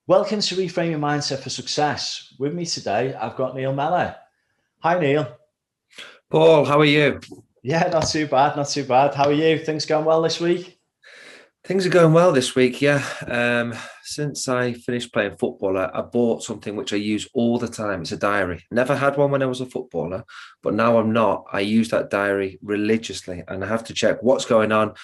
Welcome to Reframe Your Mindset for Success. With me today, I've got Neil Mellor. Hi, Neil. Paul, how are you? Yeah, not too bad, not too bad. How are you? Things going well this week? Things are going well this week, yeah. Since I finished playing football, I bought something which I use all the time. It's a diary. Never had one when I was a footballer, but now I'm not. I use that diary religiously and I have to check what's going on.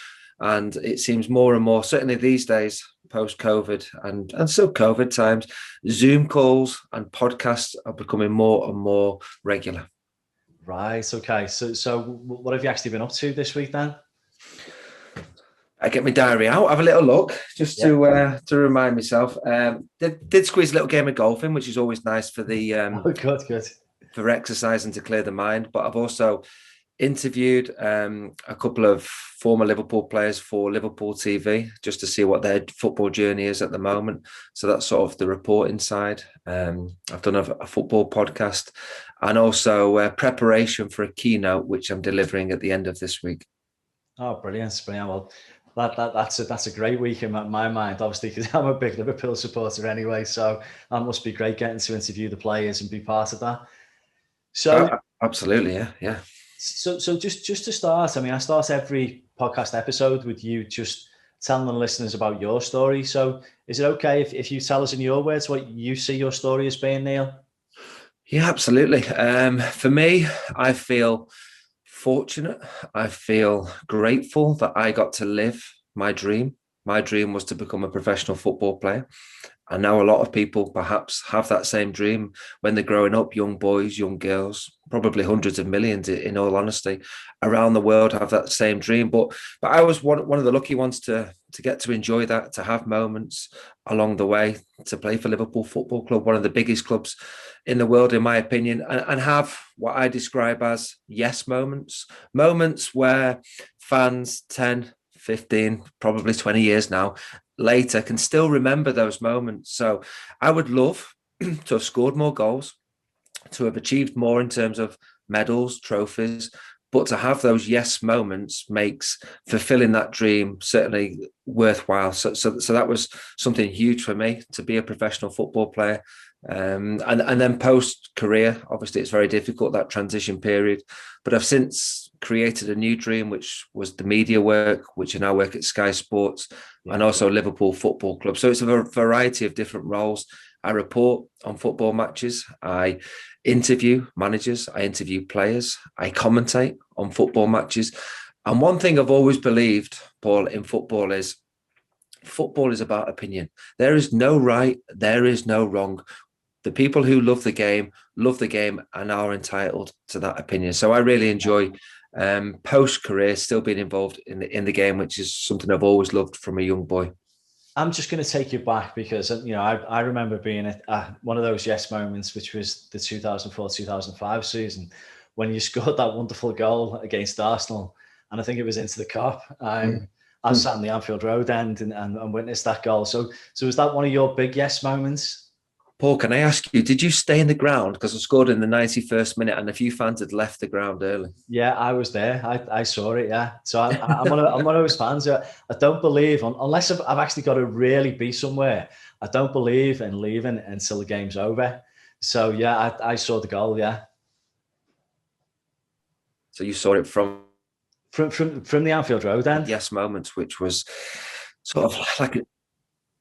And it seems more and more, certainly these days, post-COVID and still COVID times, Zoom calls and podcasts are becoming more and more regular. Right, okay. So what have you actually been up to this week then? I get my diary out, have a little look, just Yeah. to remind myself. Did squeeze a little game of golfing, which is always nice for the Oh, good. for exercise and to clear the mind. But I've also interviewed a couple of former Liverpool players for Liverpool TV just to see what their football journey is at the moment. So that's sort of the reporting side. I've done a football podcast and also preparation for a keynote, which I'm delivering at the end of this week. Oh, brilliant, brilliant. Well, that's a great week in my mind, obviously, because I'm a big Liverpool supporter anyway. So that must be great getting to interview the players and be part of that. So Absolutely, yeah. So just to start, I mean, I start every podcast episode with you just telling the listeners about your story. So is it okay if you tell us in your words what you see your story as being, Neil? Yeah, absolutely. For me, I feel fortunate. I feel grateful that I got to live my dream. My dream was to become a professional football player. I know a lot of people perhaps have that same dream when they're growing up, young boys, young girls, probably hundreds of millions, in all honesty, around the world have that same dream. But I was one of the lucky ones to get to enjoy that, to have moments along the way, to play for Liverpool Football Club, one of the biggest clubs in the world, in my opinion, and have what I describe as yes moments, moments where fans 10, 15, probably 20 years now later can still remember those moments. So I would love to have scored more goals, to have achieved more in terms of medals, trophies, but to have those yes moments makes fulfilling that dream certainly worthwhile. So that was something huge for me, to be a professional football player. And then post career, obviously it's very difficult, that transition period, but I've since created a new dream, which was the media work, which I now work at Sky Sports, and also Liverpool Football Club. So it's a variety of different roles. I report on football matches. I interview managers. I interview players. I commentate on football matches. And one thing I've always believed, Paul, in football is about opinion. There is no right. There is no wrong. The people who love the game and are entitled to that opinion. So I really enjoy post-career still being involved in the game, which is something I've always loved from a young boy. I'm just going to take you back because, I remember being at one of those yes moments, which was the 2004-2005 season when you scored that wonderful goal against Arsenal. And I think it was into the cup. I was sat in the Anfield Road end and witnessed that goal. So was that one of your big yes moments? Paul, can I ask you, did you stay in the ground? Because I scored in the 91st minute and a few fans had left the ground early. Yeah, I was there. I saw it, yeah. So I'm one of those fans. I don't believe, unless I've actually got to really be somewhere, I don't believe in leaving until the game's over. So, yeah, I saw the goal, yeah. So you saw it from the Anfield Road then? Yes moments, which was sort of like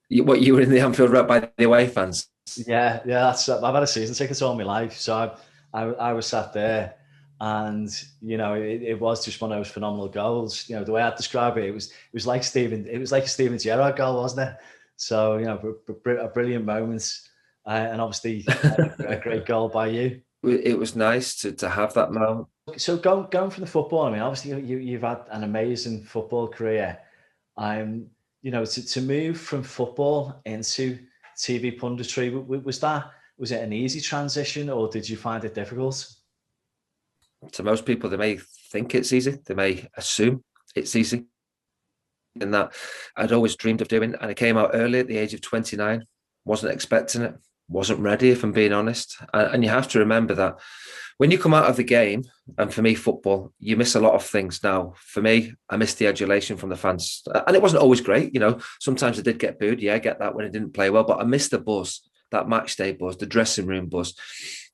what you were in the Anfield Road by the away fans. Yeah, I've had a season ticket all my life, so I was sat there, and it was just one of those phenomenal goals. The way I'd describe it, it was like a Steven Gerrard goal, wasn't it? So a brilliant moment, and obviously a great goal by you. It was nice to have that moment. So going from the football, I mean, obviously you've had an amazing football career. To move from football into TV punditry, was it an easy transition or did you find it difficult? To most people, they may think it's easy. They may assume it's easy. And that I'd always dreamed of doing. And it came out early at the age of 29. Wasn't expecting it. Wasn't ready, if I'm being honest. And you have to remember that when you come out of the game, and for me, football, you miss a lot of things. Now, for me, I missed the adulation from the fans. And it wasn't always great. Sometimes I did get booed. Yeah, I get that when I didn't play well, but I missed the buzz, that match day buzz, the dressing room buzz.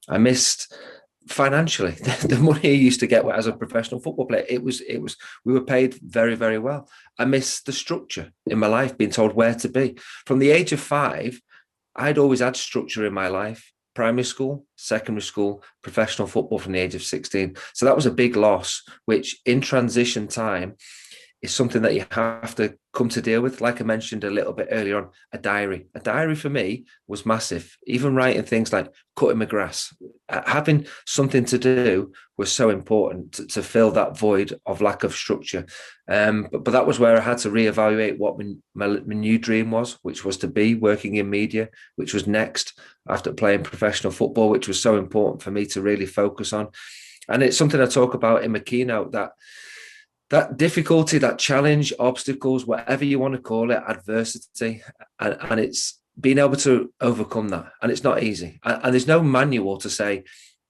I missed financially the money I used to get as a professional football player. We were paid very, very well. I missed the structure in my life, being told where to be. From the age of 5, I'd always had structure in my life. Primary school, secondary school, professional football from the age of 16. So that was a big loss, which in transition time is something that you have to come to deal with. Like I mentioned a little bit earlier on, a diary. A diary for me was massive. Even writing things like cutting my grass, having something to do was so important to fill that void of lack of structure. But that was where I had to reevaluate what my new dream was, which was to be working in media, which was next after playing professional football, which was so important for me to really focus on. And it's something I talk about in my keynote, that difficulty, that challenge, obstacles, whatever you want to call it, adversity, and it's being able to overcome that. And it's not easy. And there's no manual to say,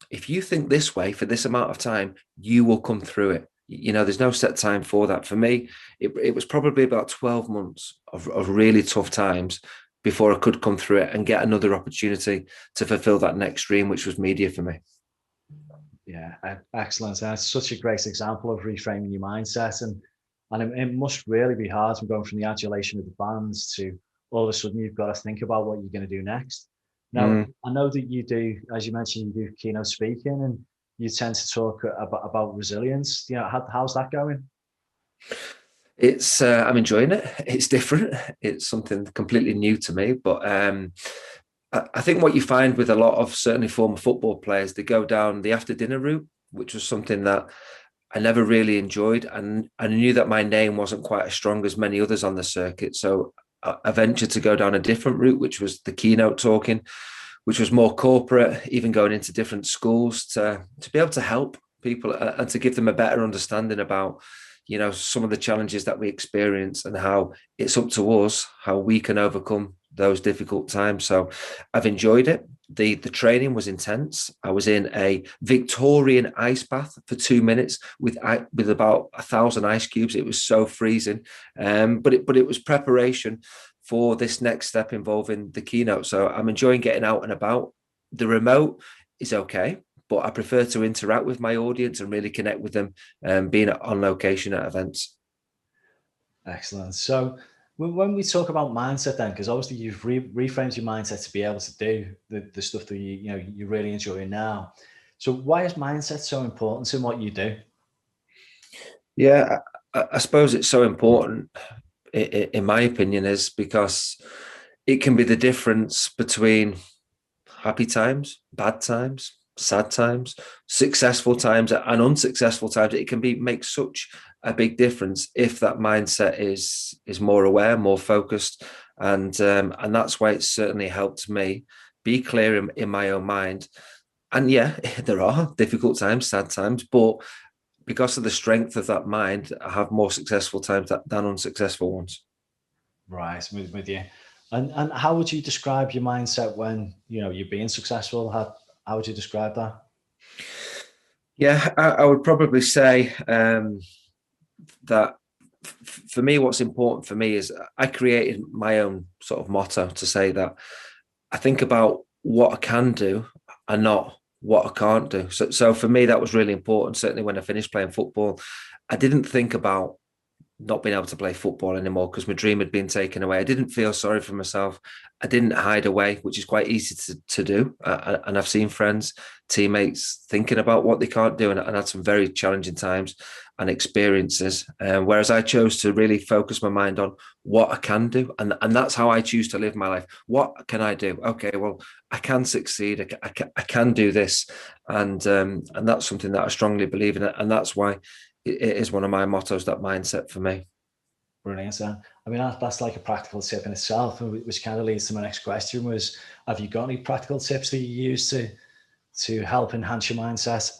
if you think this way for this amount of time, you will come through it. There's no set time for that. For me, it was probably about 12 months of really tough times before I could come through it and get another opportunity to fulfill that next dream, which was media for me. Yeah, excellent. That's such a great example of reframing your mindset. And it must really be hard from going from the adulation of the fans to all of a sudden you've got to think about what you're going to do next. Now, I know that you do, as you mentioned, you do keynote speaking and you tend to talk about resilience. How's that going? It's I'm enjoying it. It's different. It's something completely new to me, but I think what you find with a lot of certainly former football players, they go down the after dinner route, which was something that I never really enjoyed. And I knew that my name wasn't quite as strong as many others on the circuit. So I ventured to go down a different route, which was the keynote talking, which was more corporate, even going into different schools to be able to help people and to give them a better understanding about, some of the challenges that we experience and how it's up to us, how we can overcome those difficult times. So I've enjoyed it. The training was intense. I was in a Victorian ice bath for 2 minutes with about 1,000 ice cubes. It was so freezing, but it was preparation for this next step involving the keynote. So I'm enjoying getting out and about. The remote is okay, but I prefer to interact with my audience and really connect with them, being on location at events. Excellent. So when we talk about mindset then, because obviously you've reframed your mindset to be able to do the stuff that you really enjoy now. So why is mindset so important in what you do? Yeah, I suppose it's so important, in my opinion, is because it can be the difference between happy times, bad times, sad times, successful times, and unsuccessful times. It can make such a big difference if that mindset is more aware, more focused, and that's why it's certainly helped me be clear in my own mind. And yeah, there are difficult times, sad times, but because of the strength of that mind, I have more successful times than unsuccessful ones. Right, with you. And how would you describe your mindset when you're being successful? How would you describe that? Yeah, I would probably say that for me, what's important for me is I created my own sort of motto to say that I think about what I can do and not what I can't do. So for me, that was really important. Certainly when I finished playing football, I didn't think about not being able to play football anymore because my dream had been taken away. I didn't feel sorry for myself. I didn't hide away, which is quite easy to do. And I've seen friends, teammates thinking about what they can't do and had some very challenging times and experiences. Whereas I chose to really focus my mind on what I can do. And that's how I choose to live my life. What can I do? Okay, well, I can succeed. I can do this. And that's something that I strongly believe in. And that's why it is one of my mottos, that mindset for me. Brilliant. I mean, that's like a practical tip in itself, which kind of leads to my next question was, have you got any practical tips that you use to help enhance your mindset?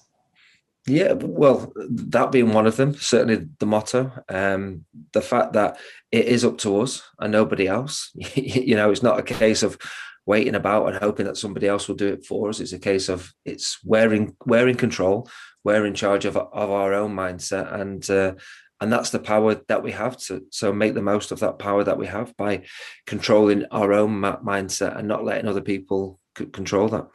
Yeah, well, that being one of them, certainly the motto, the fact that it is up to us and nobody else. It's not a case of, waiting about and hoping that somebody else will do it for us. It's a case of we're in control, we're in charge of our own mindset, and that's the power that we have to. So make the most of that power that we have by controlling our own mindset and not letting other people control that.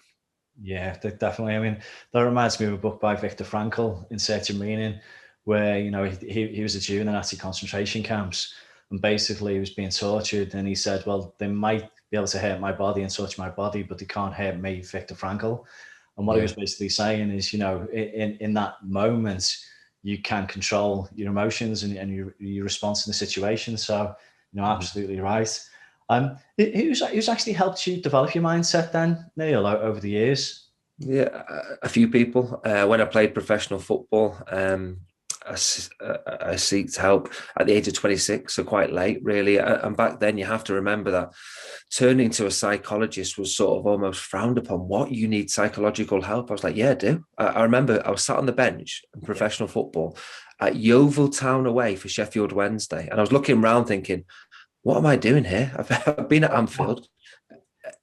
Yeah, definitely. I mean, that reminds me of a book by Viktor Frankl, In Search of Meaning, where, you know, he was a Jew in the Nazi concentration camps, and basically he was being tortured, and he said, well, they might be able to hurt my body and touch my body, but they can't hurt me, Viktor Frankl. And what he was basically saying is, you know, in that moment, you can control your emotions and your response in the situation. So, you know, absolutely right. Who's actually helped you develop your mindset then, Neil, over the years? Yeah, a few people. When I played professional football, I seeked help at the age of 26, so quite late, really. And back then, you have to remember that turning to a psychologist was sort of almost frowned upon. What, you need psychological help? I was like, yeah, I do. I remember I was sat on the bench in professional football at Yeovil Town away for Sheffield Wednesday, and I was looking around thinking, what am I doing here? I've been at Anfield,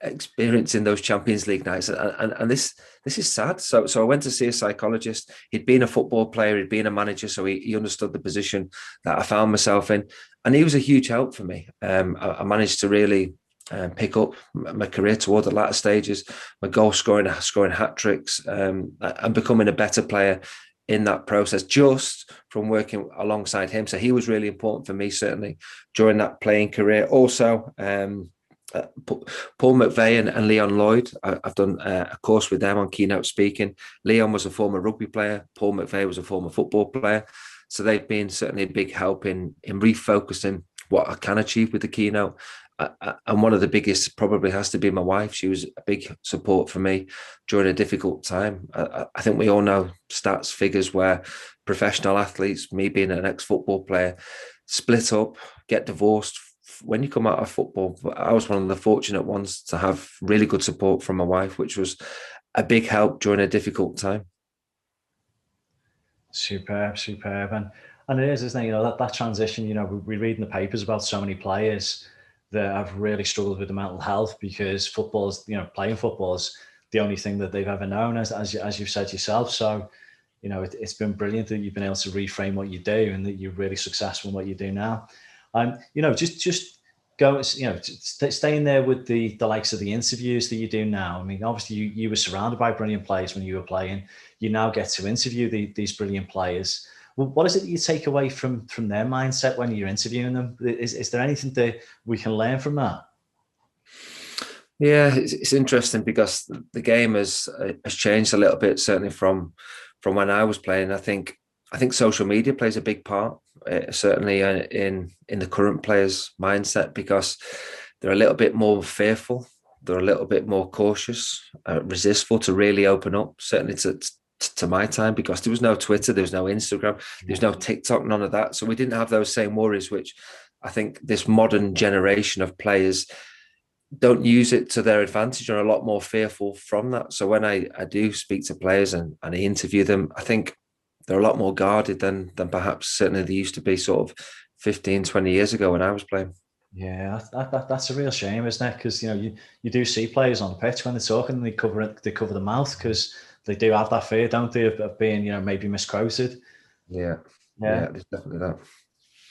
experiencing those Champions League nights, and this is sad. So I went to see a psychologist. He'd been a football player, he'd been a manager, so he understood the position that I found myself in, and he was a huge help for me. I managed to really pick up my career toward the latter stages, my goal scoring hat tricks, and becoming a better player in that process, just from working alongside him. So he was really important for me, certainly during that playing career. Also, Paul McVeigh and Leon Lloyd, I've done a course with them on keynote speaking. Leon was a former rugby player. Paul McVeigh was a former football player. So they've been certainly a big help in refocusing what I can achieve with the keynote. And one of the biggest probably has to be my wife. She was a big support for me during a difficult time. I think we all know stats, figures where professional athletes, me being an ex-football player, split up, get divorced when you come out of football. I was one of the fortunate ones to have really good support from my wife, which was a big help during a difficult time. Superb. And it is, isn't it? You know, that transition, you know, we read in the papers about so many players that have really struggled with the mental health because football's, you know, playing football is the only thing that they've ever known, as you've said yourself. So, you know, it's been brilliant that you've been able to reframe what you do and that you're really successful in what you do now. You know, just go, you know, staying there with the likes of the interviews that you do now. I mean, obviously you were surrounded by brilliant players when you were playing. You now get to interview these brilliant players. Well, what is it that you take away from their mindset when you're interviewing them? Is there anything that we can learn from that? Yeah, it's interesting because the game has changed a little bit, certainly from when I was playing. I think social media plays a big part, certainly in the current players' mindset, because they're a little bit more fearful, they're a little bit more cautious, resistful to really open up. Certainly to my time, because there was no Twitter, there was no Instagram, there was no TikTok, none of that. So we didn't have those same worries, which I think this modern generation of players don't use it to their advantage, and are a lot more fearful from that. So when I do speak to players and I interview them, I think they're a lot more guarded than perhaps certainly they used to be sort of 15, 20 years ago when I was playing. Yeah, that's a real shame, isn't it? Because, you know, you do see players on the pitch when they're talking, they cover the mouth because they do have that fear, don't they, of being, you know, maybe misquoted. Yeah, there's definitely that.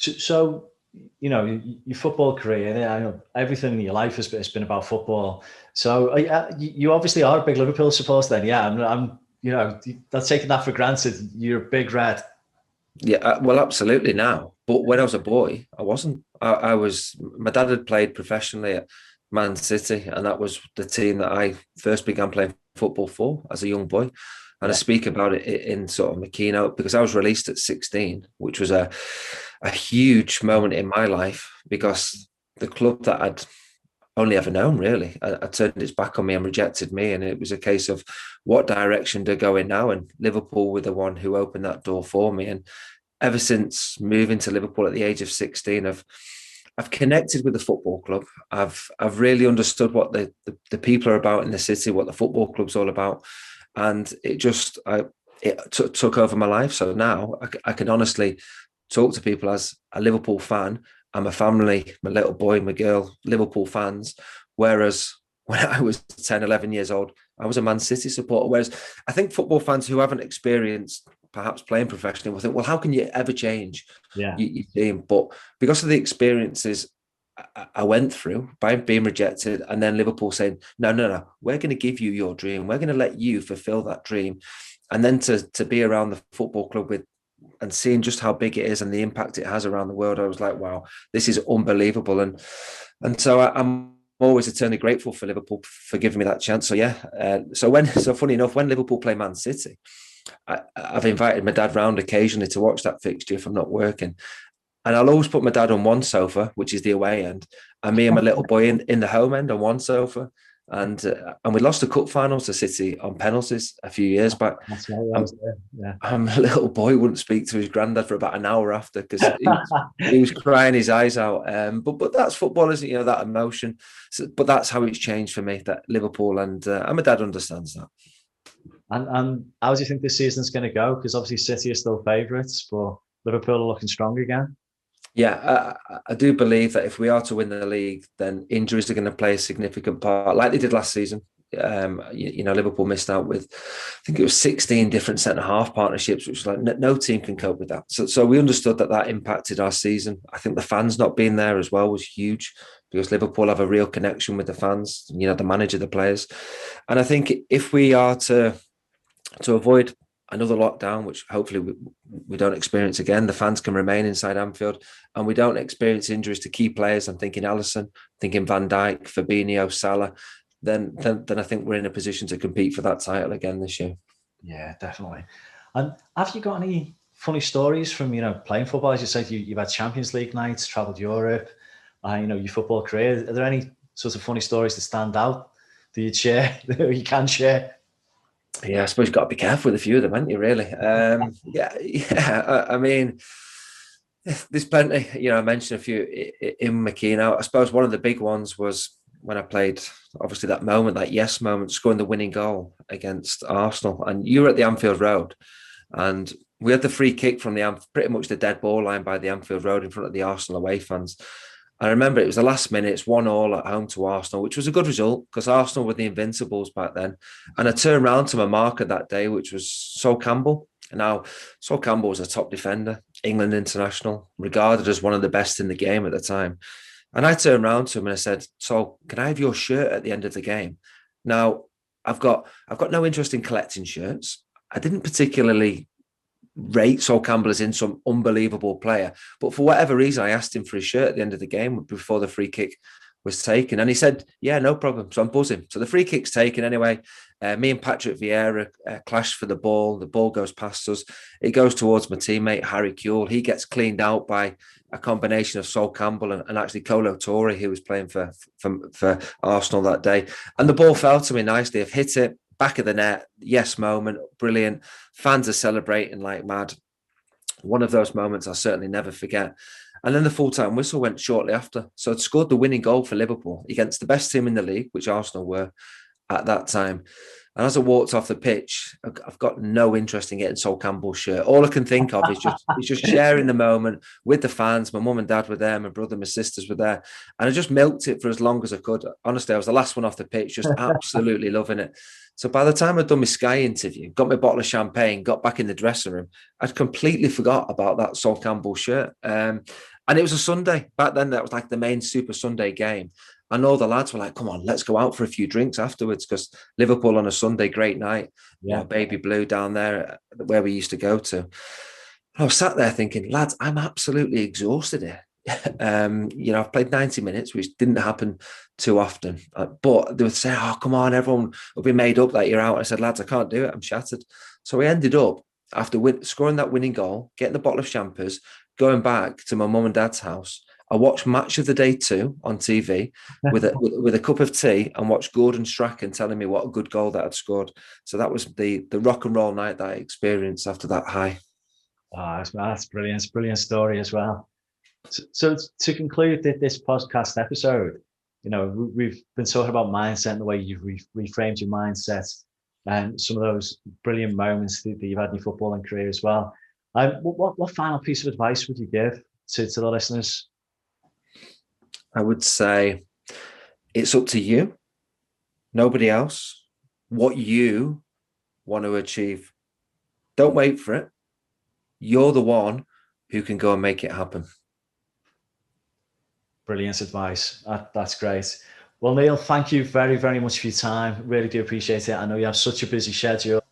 So you know, your football career, I know everything in your life has been about football. So you obviously are a big Liverpool supporter then. Yeah, I'm you know, not taking that for granted. You're a big red. Yeah, well, absolutely now. But when I was a boy, I wasn't. I was. My dad had played professionally at Man City, and that was the team that I first began playing football for as a young boy. And I speak about it in sort of my keynote because I was released at 16, which was a huge moment in my life, because the club that I'd only ever known, really, I turned its back on me and rejected me. And it was a case of what direction to go in now. And Liverpool were the one who opened that door for me. And ever since moving to Liverpool at the age of 16, I've connected with the football club. I've really understood what the people are about in the city, what the football club's all about. And it took over my life. So now I can honestly talk to people as a Liverpool fan. I'm a family, my little boy, my girl, Liverpool fans. Whereas when I was 10, 11 years old, I was a Man City supporter. Whereas I think football fans who haven't experienced perhaps playing professionally will think, well, how can you ever change your team? But because of the experiences I went through by being rejected, and then Liverpool saying, no, we're going to give you your dream. We're going to let you fulfill that dream. And then to be around the football club with and seeing just how big it is and the impact it has around the world, I was like, wow, this is unbelievable. And so I'm always eternally grateful for Liverpool for giving me that chance. So yeah, so funny enough, when Liverpool play Man City, I've invited my dad round occasionally to watch that fixture if I'm not working. And I'll always put my dad on one sofa, which is the away end, and me and my little boy in the home end on one sofa. And we lost a cup final to City on penalties a few years back. That's right, I was there. Yeah. And my little boy wouldn't speak to his granddad for about an hour after because he was crying his eyes out. But that's football, isn't it? You know, that emotion. So, but that's how it's changed for me, that Liverpool, and my dad understands that. And how do you think this season's going to go? Because obviously City are still favourites, but Liverpool are looking strong again. Yeah, I do believe that if we are to win the league, then injuries are going to play a significant part, like they did last season. Liverpool missed out with, I think it was 16 different centre-half partnerships, which was like no team can cope with that. So we understood that impacted our season. I think the fans not being there as well was huge because Liverpool have a real connection with the fans, the manager, the players. And I think if we are to avoid another lockdown, which hopefully we don't experience again, the fans can remain inside Anfield and we don't experience injuries to key players. I'm thinking Alisson, thinking Van Dijk, Fabinho, Salah, then I think we're in a position to compete for that title again this year. Yeah, definitely. And have you got any funny stories from, playing football? As you said, you've had Champions League nights, travelled Europe, your football career. Are there any sorts of funny stories that stand out that you'd share, that you can share? Yeah, I suppose you've got to be careful with a few of them, haven't you, really? I mean, there's plenty. I mentioned a few in my keynote. I suppose one of the big ones was when I played, obviously, that moment, that yes moment, scoring the winning goal against Arsenal. And you were at the Anfield Road, and we had the free kick from pretty much the dead ball line by the Anfield Road in front of the Arsenal away fans. I remember it was the last minute, it's 1-1 at home to Arsenal, which was a good result because Arsenal were the Invincibles back then. And I turned around to my marker that day, which was Sol Campbell. And now, Sol Campbell was a top defender, England international, regarded as one of the best in the game at the time. And I turned around to him and I said, Sol, can I have your shirt at the end of the game? Now, I've got no interest in collecting shirts. I didn't particularly rate Sol Campbell as in some unbelievable player, but for whatever reason I asked him for his shirt at the end of the game before the free kick was taken, and he said, yeah, no problem. So I'm buzzing. So the free kick's taken anyway. Me and Patrick Vieira clash for the ball goes past us, it goes towards my teammate Harry Kewell. He gets cleaned out by a combination of Sol Campbell and actually Kolo Toure, who was playing for Arsenal that day, and the ball fell to me nicely. I've hit it back of the net, yes moment, brilliant. Fans are celebrating like mad. One of those moments I'll certainly never forget. And then the full-time whistle went shortly after. So I'd scored the winning goal for Liverpool against the best team in the league, which Arsenal were at that time. And as I walked off the pitch, I've got no interest in getting Sol Campbell's shirt. All I can think of is just sharing the moment with the fans. My mum and dad were there, my brother, my sisters were there. And I just milked it for as long as I could. Honestly, I was the last one off the pitch, just absolutely loving it. So by the time I'd done my Sky interview, got my bottle of champagne, got back in the dressing room, I'd completely forgot about that Sol Campbell shirt. And it was a Sunday. Back then, that was like the main Super Sunday game. And all the lads were like, come on, let's go out for a few drinks afterwards because Liverpool on a Sunday, great night. Yeah, Baby Blue down there where we used to go to. And I was sat there thinking, lads, I'm absolutely exhausted here. I've played 90 minutes, which didn't happen too often. But they would say, oh, come on, everyone will be made up that you're out. I said, lads, I can't do it. I'm shattered. So we ended up, after scoring that winning goal, getting the bottle of champers, going back to my mum and dad's house. I watched Match of the Day 2 on TV with a cup of tea and watched Gordon Strachan telling me what a good goal that I'd scored. So that was the rock and roll night that I experienced after that high. Oh, that's brilliant. It's a brilliant story as well. So to conclude this podcast episode, we've been talking about mindset and the way you've reframed your mindset and some of those brilliant moments that you've had in your footballing career as well. What final piece of advice would you give to the listeners? I would say it's up to you. nobody else, what you want to achieve. Don't wait for it. You're the one who can go and make it happen. Brilliant advice. That's great. Well, Neil, thank you very, very much for your time. Really do appreciate it. I know you have such a busy schedule.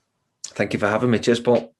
Thank you for having me. Cheers, Paul.